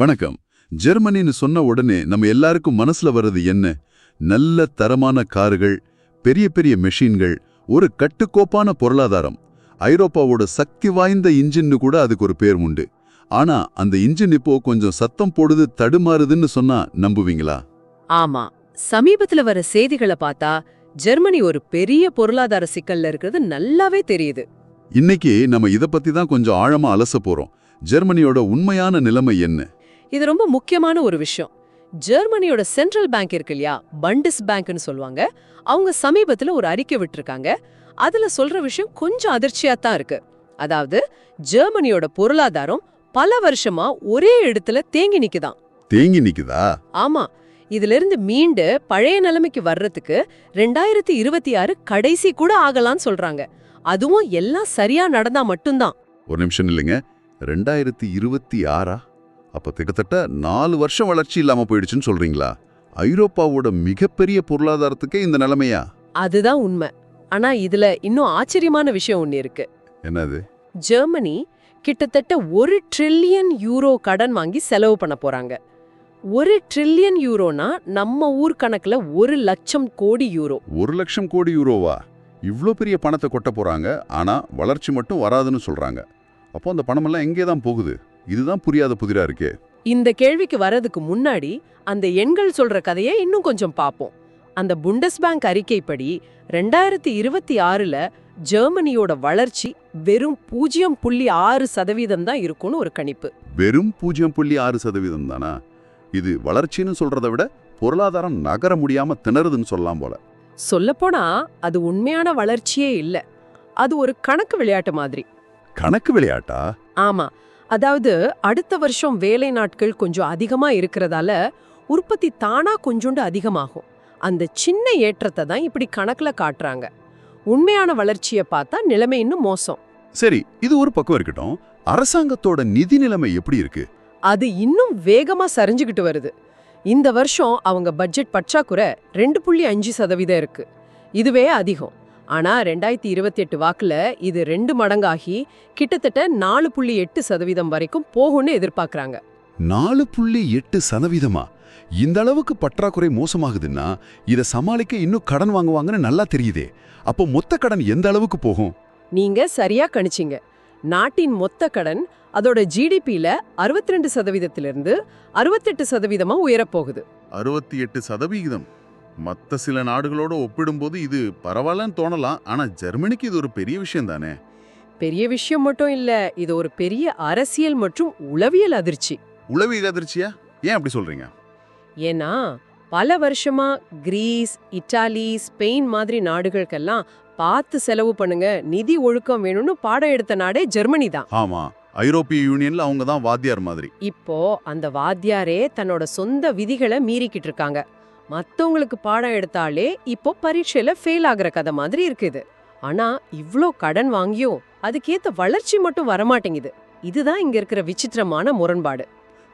வணக்கம். ஜெர்மனின்னு சொன்ன உடனே நம்ம எல்லாருக்கும் மனசுல வர்றது என்ன? நல்ல தரமான கார்கள், பெரிய பெரிய மெஷின்கள், ஒரு கட்டுக்கோப்பான பொருளாதாரம். ஐரோப்பாவோட சக்தி வாய்ந்த இன்ஜின்னு கூட அதுக்கு ஒரு பேர் உண்டு. ஆனா அந்த இன்ஜின் இப்போ கொஞ்சம் சத்தம் போடுது, தடுமாறுதுன்னு சொன்னா நம்புவீங்களா? ஆமா, சமீபத்துல வர செய்திகளை பார்த்தா ஜெர்மனி ஒரு பெரிய பொருளாதார சிக்கல்ல இருக்கிறது நல்லாவே தெரியுது. இன்னைக்கு நம்ம இத பத்தி தான் கொஞ்சம் ஆழமா அலச போறோம். ஜெர்மனியோட உண்மையான நிலைமை என்ன? இது ரொம்ப முக்கியமான ஒரு விஷயம். ஜெர்மனியோட சென்ட்ரல் பேங்க் இருக்கு இல்லையா, பண்டிஸ் பேங்க்னு சொல்லுவாங்க. அவங்க சமீபத்துல ஒரு அறிக்கை விட்டுருக்காங்க. அதுல சொல்ற விஷயம் கொஞ்சம் அதிர்ச்சியா தான் இருக்கு. அதாவது ஜெர்மனியோட பொருளாதாரம் பல வருஷமா ஒரே இடத்துல தேங்கி நிக்குதாம். தேங்கி நிக்குதா? ஆமா, இதுல இருந்து மீண்டு பழைய நிலைமைக்கு வர்றதுக்கு 2026 கடைசி கூட ஆகலான்னு சொல்றாங்க. அதுவும் எல்லாம் சரியா நடந்தா மட்டும்தான். ஒரு நிமிஷம் இல்லைங்க, 2026? அப்ப கிட்டத்தட்ட 4 வருஷம் வளர்ச்சி இல்லாம போயிடுச்சுன்னு சொல்றீங்களா? ஐரோப்பாவோட மிகப்பெரிய பொருளாதாரத்துக்கே இந்த நிலைமையா? அதுதான் உண்மை. ஆனா இதுல இன்னும் ஆச்சரியமான விஷயம் ஒண்ணு இருக்கு. என்னது? ஜெர்மனி கிட்டத்தட்ட 1 ட்ரில்லியன் யூரோ கடன் வாங்கி செலவு பண்ண போறாங்க. 1 ட்ரில்லியன் யூரோனா நம்ம ஊர் கணக்குல 1,00,000 கோடி யூரோ. 1,00,000 கோடி யூரோவா? இவ்ளோ பெரிய பணத்தை கொட்ட போறாங்க, ஆனா வளர்ச்சி மட்டும் வராதுன்னு சொல்றாங்க. அப்போ அந்த பணமெல்லாம் எங்கே தான் போகுது? இதுதான் புரியாத புதிரா இருக்கே. இந்த கேள்விக்கு வரதுக்கு முன்னாடி அந்த எண்கள் சொல்ற கதையை இன்னும் கொஞ்சம் பார்ப்போம். அந்த புண்டஸ்பேங்க் அறிக்கைப்படி 2026ல ஜெர்மனியோட வளர்ச்சி வெறும் 0.6% தான் இருக்கும்னு ஒரு கணிப்பு. வெறும் 0.6% தானா? இது வளர்ச்சின்னு சொல்றதை விட பொருளாதாரம் நகர முடியாம திணறுதுன்னு சொல்லலாம் போல. சொல்லப்போனா அது உண்மையான வளர்ச்சியே இல்ல. அது ஒரு கணக்கு விளையாட்டு மாதிரி. கணக்கு விளையாட்டா? ஆமா, அதாவது அடுத்த வருஷம் வேலை நாட்கள் கொஞ்சம் அதிகமா இருக்கிறதால உற்பத்தி தானா கொஞ்சோண்டு அதிகமாகும். அந்த சின்ன ஏற்றத்தை தான் இப்படி கணக்குல காட்டுறாங்க. உண்மையான வளர்ச்சியை பார்த்தா நிலைமை இன்னும் மோசம். சரி, இது ஒரு பக்கம் இருக்கட்டும். அரசாங்கத்தோட நிதி நிலைமை எப்படி இருக்கு? அது இன்னும் வேகமா சரிஞ்சுகிட்டு வருது. இந்த வருஷம் அவங்க பட்ஜெட் பற்றாக்குறை 2.5% இருக்கு. இதுவே அதிகம். ஆனா 2028 வாக்குல இது 2 மடங்காகி கிட்டத்தட்ட 4.8% வரைக்கும் போகும்னு எதிர்பார்க்கறாங்க. 4.8%? இந்த அளவுக்கு பற்றாக்குறை மோசமாகுதுன்னா இதை சமாளிக்க இன்னும் கடன் வாங்குவாங்கன்னு நல்லா தெரியுதே. அப்போ மொத்த கடன் எந்த அளவுக்கு போகும்? நீங்க சரியா கணிச்சிங்க. நாட்டின் மொத்த கடன் அதோட ஜிடிபியில 62%லிருந்து 68% உயரப்போகுது. 68%? மற்ற சில நாடுகளோட ஒப்பிடும்போது இது பரவாயில்லன்னு தோணலாம். ஆனா ஜெர்மனிக்கு இது ஒரு பெரிய விஷயம் தானே. பெரிய விஷயம் மட்டும் இல்ல, இது ஒரு பெரிய அரசியல் மற்றும் உளவியல் அதிர்ச்சி. உளவியல் அதிர்ச்சியா? ஏன் அப்படி சொல்றீங்க? ஏன்னா பல வருஷமா கிரீஸ், இட்டாலி, ஸ்பெயின் மாதிரி நாடுகளுக்கெல்லாம் பார்த்து செலவு பண்ணுங்க, நிதி ஒழுக்கம் வேணும்னு பாடம் எடுத்த நாடே ஜெர்மனி தான். ஆமா, ஐரோப்பிய யூனியன்ல அவங்க தான் வாத்தியார் மாதிரி. இப்போ அந்த வாத்தியாரே தன்னோட சொந்த விதிகளை மீறிக்கிட்டு இருக்காங்க. மத்தவங்களுக்கு பாடம் எடுத்தாலே இப்போ பரீட்சையில ஃபெயில் ஆகுற கதை மாதிரி இருக்குது. ஆனா இவ்ளோ கடன் வாங்கியும் அதுக்கேத்த வளர்ச்சி மட்டும் வரமாட்டேங்குது. இதுதான் இங்க இருக்கிற விசித்திரமான முரண்பாடு.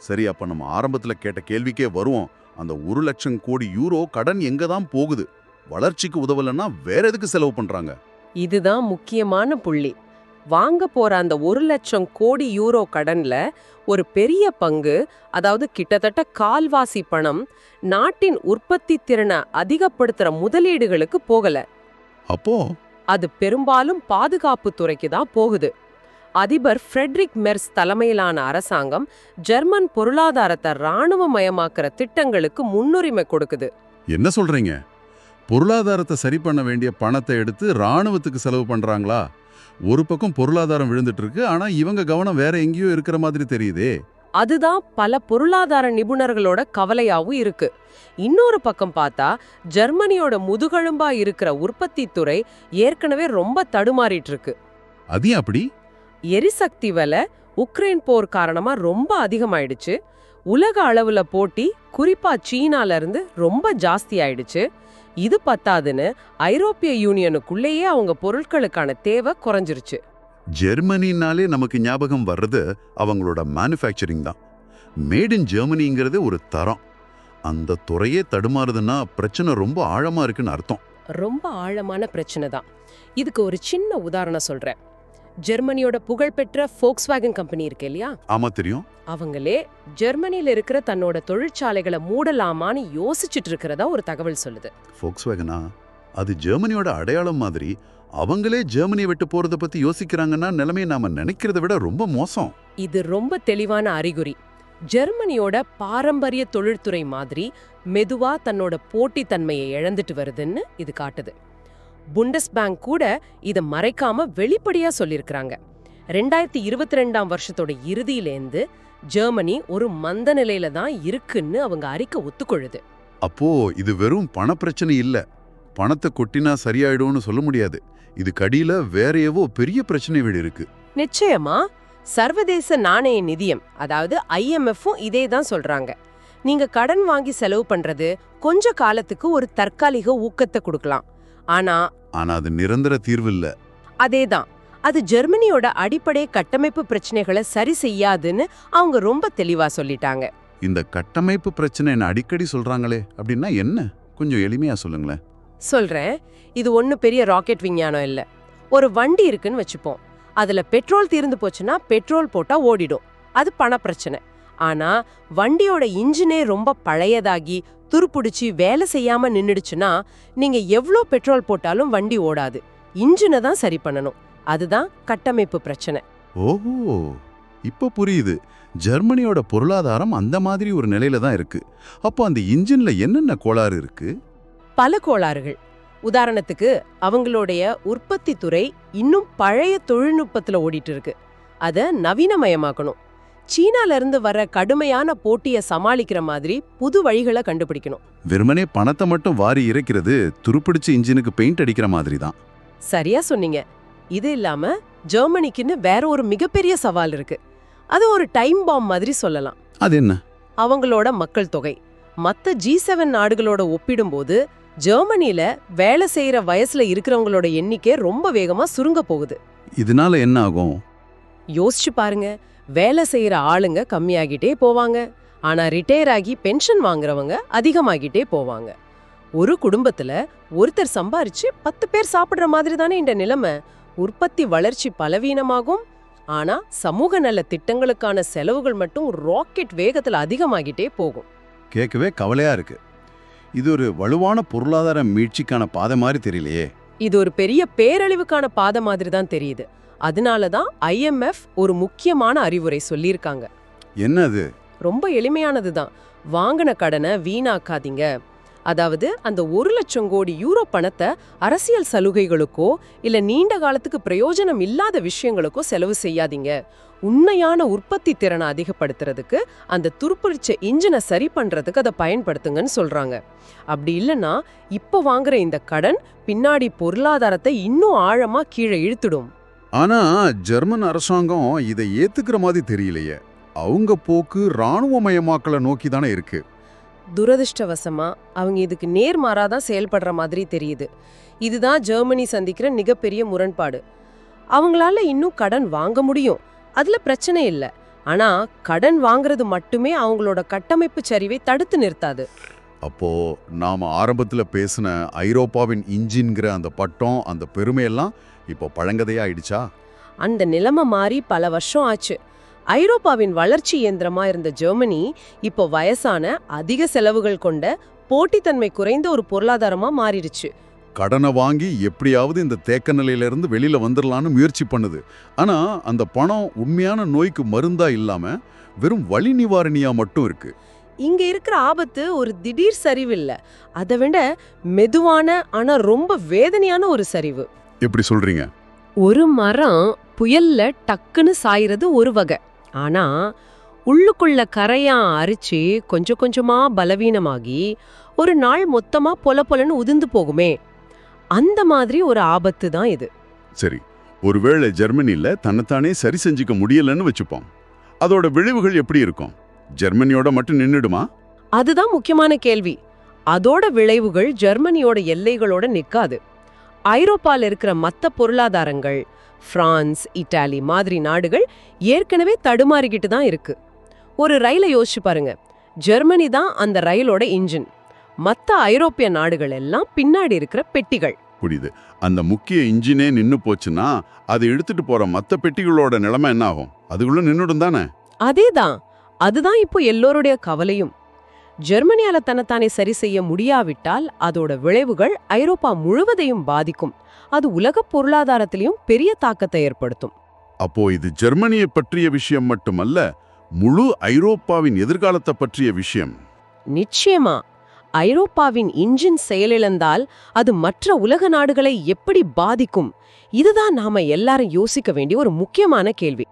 சரி, அப்ப நம்ம ஆரம்பத்துல கேட்ட கேள்விக்கே வருவோம். அந்த 1,00,000 கோடி யூரோ கடன் எங்க தான் போகுது? வளர்ச்சிக்கு உதவலன்னா வேற எதுக்கு செலவு பண்றாங்க? இதுதான் முக்கியமான புள்ளி. வாங்க போற அந்த 1,00,000 கோடி யூரோ கடன்ல ஒரு பெரிய பங்கு, அதாவது கிட்டத்தட்ட கால்வாசி பணம், நாட்டின் உற்பத்தி திறனை அதிகப்படுத்துற முதலீடுகளுக்கு போகல. அப்போ அது பெரும்பாலும் பாதுகாப்பு துறைக்கு தான் போகுது. அதிபர் ஃப்ரெட்ரிக் மெர்ஸ் தலைமையிலான அரசாங்கம் ஜெர்மன் பொருளாதாரத்தை இராணுவமயமாக்குற திட்டங்களுக்கு முன்னுரிமை கொடுக்குது. என்ன சொல்றீங்க? பொருளாதாரத்தை சரி பண்ண வேண்டிய பணத்தை எடுத்து ராணுவத்துக்கு செலவு பண்றாங்களா? ஒரு பக்கம் பொருளாதாரம் விழுந்துட்டு இருக்கு, ஆனா இவங்க கவனம் வேற எங்கேயோ இருக்கிற மாதிரி தெரியுதே. அதுதான் பல பொருளாதார நிபுணர்களோட கவலையாவும் இருக்கு. இன்னொரு பக்கம் பார்த்தா ஜெர்மனியோட முதுகெலும்பா இருக்கிற உற்பத்தி துறை ஏற்கனவே ரொம்ப தடுமாறிட்டு இருக்கு. அது அப்படி? எரிசக்தி விலை உக்ரைன் போர் காரணமா ரொம்ப அதிகமாயிடுச்சு. உலக அளவுல போட்டி குறிப்பா சீனால இருந்து ரொம்ப ஜாஸ்தி ஆயிடுச்சு. இது பத்தாதுன்னு ஐரோப்பிய யூனியனுக்குள்ளேயே அவங்க பொருட்களுக்கான தேவை குறைஞ்சிருச்சு. ஜெர்மனினாலே நமக்கு ஞாபகம் வர்றது அவங்களோட மேனுஃபேக்சரிங் தான். மேட் இன் ஜெர்மனிங்கிறது ஒரு தரம். அந்த துறையே தடுமாறுதுன்னா பிரச்சனை ரொம்ப ஆழமா இருக்குன்னு அர்த்தம். ரொம்ப ஆழமான பிரச்சனை தான். இதுக்கு ஒரு சின்ன உதாரணம் சொல்றேன். ஜெர்மனியோட புகழ்பெற்ற ஃபோக்ஸ்வேகன் கம்பெனி இருக்கு இல்லையா, ஆமா தெரியும். அவங்களே ஜெர்மனில இருக்கிற தன்னோட தொழிற்சாலைகளை மூடலாமான்னு யோசிச்சுட்டு இருக்கிறதா ஒரு தகவல் சொல்லுது. ஃபோக்ஸ்வேகனா அது ஜெர்மனியோட அடையாளம் மாதிரி அவங்களே ஜெர்மனியை விட்டு போறத பத்தி யோசிக்கிறாங்கன்னா நிலைமையை நாம நினைக்கிறத விட ரொம்ப மோசம். இது ரொம்ப தெளிவான அறிகுறி. ஜெர்மனியோட பாரம்பரிய தொழில்துறை மாதிரி மெதுவா தன்னோட போட்டித்தன்மையை இழந்துட்டு வருதுன்னு இது காட்டுது. புண்டஸ்பேங்க் கூட இத மறைக்காம வெளிப்படையா சொல்லியிருக்கிறாங்க. 2022ஆம் வருஷத்தோட இறுதியிலேந்து ஜெர்மனி ஒரு மந்த நிலையில தான் இருக்குன்னு அவங்க அறிக்கை ஒத்துக்கொள்ளுது. அப்போ இது வெறும் பண பிரச்சனை இல்ல, பணத்தை கொட்டினா சரியாயிடும்னு சொல்ல முடியாது. இது கடியில வேற ஏவோ பெரிய பிரச்சனைகள் இருக்கு. நிச்சயமா. சர்வதேச நாணய நிதியம் அதாவது IMFும் இதே தான் சொல்றாங்க. நீங்க கடன் வாங்கி செலவு பண்றது கொஞ்ச காலத்துக்கு ஒரு தற்காலிக ஊக்கத்தை கொடுக்கலாம், ஆனா அது நிரந்தர தீர்வு இல்ல. அதேதான், அது ஜெர்மனியோட அடிப்படை கட்டமைப்பு பிரச்சனைகளை சரி செய்யாதுன்னு அவங்க ரொம்ப தெளிவா சொல்லிட்டாங்க. இந்த கட்டமைப்பு பிரச்சனை அடிக்கடி சொல்றாங்களே, அப்படின்னா என்ன? கொஞ்சம் எளிமையா சொல்லுங்களேன். சொல்றேன். இது ஒன்னும் பெரிய ராக்கெட் விஞ்ஞானம் இல்ல. ஒரு வண்டி இருக்குன்னு வச்சுப்போம். அதுல பெட்ரோல் தீர்ந்து போச்சுன்னா பெட்ரோல் போட்டா ஓடிடும், அது பண பிரச்சனை. ஆனா வண்டியோட இன்ஜினே ரொம்ப பழையதாகி துருப்புடிச்சு வேலை செய்யாம நின்னுடுச்சுன்னா நீங்க எவ்ளோ பெட்ரோல் போட்டாலும் வண்டி ஓடாது. இன்ஜினை தான் சரி பண்ணணும். அதுதான் கட்டமைப்பு பிரச்சனை. ஓஹோ, இப்ப புரியுது. ஜெர்மனியோட பொருளாதாரம் அந்த மாதிரி ஒரு நிலையில தான் இருக்கு. அப்போ அந்த இன்ஜின்ல என்னென்ன கோளாறு இருக்கு? பல கோளாறுகள். உதாரணத்துக்கு அவங்களுடைய உற்பத்தி துறை இன்னும் பழைய தொழில்நுட்பத்துல ஓடிட்டு இருக்கு. அத நவீனமயமாக்கணும். சீனால இருந்து வர கடுமையான போட்டியை சமாளிக்கிற மாதிரி புது வழிகளை கண்டுபிடிக்கணும். வெறுமனே பணத்தை மட்டும் வாரி இறைக்கிறது துருப்பிடிச்சு இன்ஜினுக்கு பெயிண்ட் அடிக்கிற மாதிரி தான். சரியா சொன்னீங்க. இது இல்லாம ஜெர்மனிக்குன்னு வேற ஒரு மிகப்பெரிய சவால் இருக்கு. அது ஒரு டைம் பாம் மாதிரி சொல்லலாம். அது என்ன? அவங்களோட மக்கள் தொகை மத்த G7 நாடுகளோட ஒப்பிடும்போது ஜெர்மனில வேலை செய்யற வயசுல இருக்கிறவங்களோட எண்ணிக்கை ரொம்ப வேகமா சுருங்க போகுது. இதனால என்ன ஆகும்? யோசிச்சு பாருங்க. வேலை செய்யற ஆளுங்க கம்மியாகிட்டே போவாங்க, ஆனா ரிட்டையர் ஆகி பென்ஷன் வாங்குறவங்க அதிகமாகிட்டே போவாங்க. ஒரு குடும்பத்துல ஒருத்தர் சம்பாரிச்சு 10 பேர் சாப்பிடுற மாதிரி தானே இந்த நிலைமை. உற்பத்தி வளர்ச்சி பலவீனமாகும், ஆனா சமூக நல திட்டங்களுக்கான செலவுகள் மட்டும் ராக்கெட் வேகத்துல அதிகமாகிட்டே போகும். கேட்கவே கவலையா இருக்கு. இது ஒரு வலுவான பொருளாதார மீட்சிக்கான பாதை மாதிரி தெரியலையே. இது ஒரு பெரிய பேரழிவுக்கான பாதை மாதிரி தான் தெரியுது. அதனாலதான் IMF ஒரு முக்கியமான அறிவுரை சொல்லியிருக்காங்க. என்னது? ரொம்ப எளிமையானதுதான். வாங்கின கடனை வீணாக்காதீங்க. அதாவது அந்த 1,00,000 கோடி யூரோ பணத்தை அரசியல் சலுகைகளுக்கோ இல்ல நீண்ட காலத்துக்கு பிரயோஜனம் இல்லாத விஷயங்களுக்கோ செலவு செய்யாதீங்க. உண்மையான உற்பத்தி திறனை அதிகப்படுத்துறதுக்கு அந்த துருப்பிடிச்ச இன்ஜினை சரி பண்றதுக்கு அதை பயன்படுத்துங்கன்னு சொல்றாங்க. அப்படி இல்லைன்னா இப்போ வாங்குற இந்த கடன் பின்னாடி பொருளாதாரத்தை இன்னும் ஆழமா கீழே இழுத்துடும். ஆனா ஜெர்மன் அரசாங்கம் இதை ஏத்துக்கிற மாதிரி தெரியலையே. அவங்க போக்கு ராணுவமயமாக்கலை நோக்கி தானே இருக்கு. துரதிர்ஷ்டவசமா அவங்க இதுக்கு நேர்மாறாதான் செயல்படுற மாதிரி தெரியுது. இதுதான் ஜெர்மனி சந்திக்கிற மிகப்பெரிய முரண்பாடு. அவங்களால இன்னும் கடன் வாங்க முடியும், அதுல பிரச்சனை இல்லை. ஆனா கடன் வாங்குறது மட்டுமே அவங்களோட கட்டமைப்பு சரிவை தடுத்து நிறுத்தாது. அப்போ நாம ஆரம்பத்துல பேசின ஐரோப்பாவின் இன்ஜின்கிற அந்த பட்டம், அந்த பெருமையெல்லாம் இப்போ பழங்கதையாயிடுச்சா? அந்த நிலைமை மாறி பல வருஷம் ஆச்சு. ஐரோப்பாவின் வளர்ச்சி இயந்திரமா இருந்த ஜெர்மனி இப்போ வயசான அதிக செலவுகள் கொண்ட போட்டித்தன்மை குறைந்த ஒரு பொருளாதாரமா மாறிடுச்சு. கடனை வாங்கி எப்படியாவது இந்த தேக்க நிலையிலிருந்து வெளியில வந்துடலான்னு முயற்சி பண்ணுது. ஆனா அந்த பணம் உண்மையான நோய்க்கு மருந்தா இல்லாம வெறும் வலி நிவாரணியா மட்டும் இருக்கு. இங்க இருக்கிற ஆபத்து ஒரு திடீர் சரிவு இல்ல, அதை விட மெதுவான ஆனா ரொம்ப வேதனையான ஒரு சரிவு. எப்படி சொல்றீங்க? ஒரு மரம் புயல்ல டக்குன்னு சாயிறது ஒரு வகை. ஆனா உள்ளுக்குள்ள கரையான் அரிச்சு கொஞ்சம் கொஞ்சமா பலவீனமாகி ஒரு நாள் மொத்தமா பொல பொலன்னு உதிர்ந்து போகுமே, அந்த மாதிரி ஒரு ஆபத்து தான் இது. சரி, ஒருவேளை ஜெர்மனில தன்னைத்தானே சரி செஞ்சுக்க முடியலன்னு வச்சுப்போம். அதோட விளைவுகள் எப்படி இருக்கும்? ஜெர்மனியோட மட்டும் நின்னுடுமா? அதுதான் முக்கியமான கேள்வி. அதோட விளைவுகள் ஜெர்மனியோட எல்லைகளோட நிக்காது. ஐரோப்பால இருக்கிற மத்த பொருளாதாரங்கள், பிரான்ஸ், இட்டாலி மாதிரி நாடுகள் ஏற்கனவே தடுமாறிக்கிட்டு தான் இருக்கு. ஒரு ரயிலை யோசிச்சு பாருங்க. ஜெர்மனி தான் அந்த ரயிலோட இன்ஜின், மத்த ஐரோப்பிய நாடுகள் எல்லாம் பின்னாடி இருக்கிற பெட்டிகள். புரியுது. அந்த முக்கிய இன்ஜினே நின்னு போச்சுன்னா அதை எடுத்துட்டு போற மத்த பெட்டிகளோட நிலைமை என்ன ஆகும்? அதுக்குள்ள நின்னுடும் தானே? அதேதான். அதுதான் இப்போ எல்லோருடைய கவலையும். ஜெர்மனியால தன்னைத்தானே சரி செய்ய முடியாவிட்டால் அதோட விளைவுகள் ஐரோப்பா முழுவதையும் பாதிக்கும். அது உலக பொருளாதாரத்திலையும் பெரிய தாக்கத்தை ஏற்படுத்தும். அப்போ இது ஜெர்மனியை பற்றிய விஷயம் மட்டுமல்ல, முழு ஐரோப்பாவின் எதிர்காலத்தை பற்றிய விஷயம். நிச்சயமா. ஐரோப்பாவின் இன்ஜின் செயலிழந்தால் அது மற்ற உலக நாடுகளை எப்படி பாதிக்கும்? இதுதான் நாம எல்லாரும் யோசிக்க வேண்டிய ஒரு முக்கியமான கேள்வி.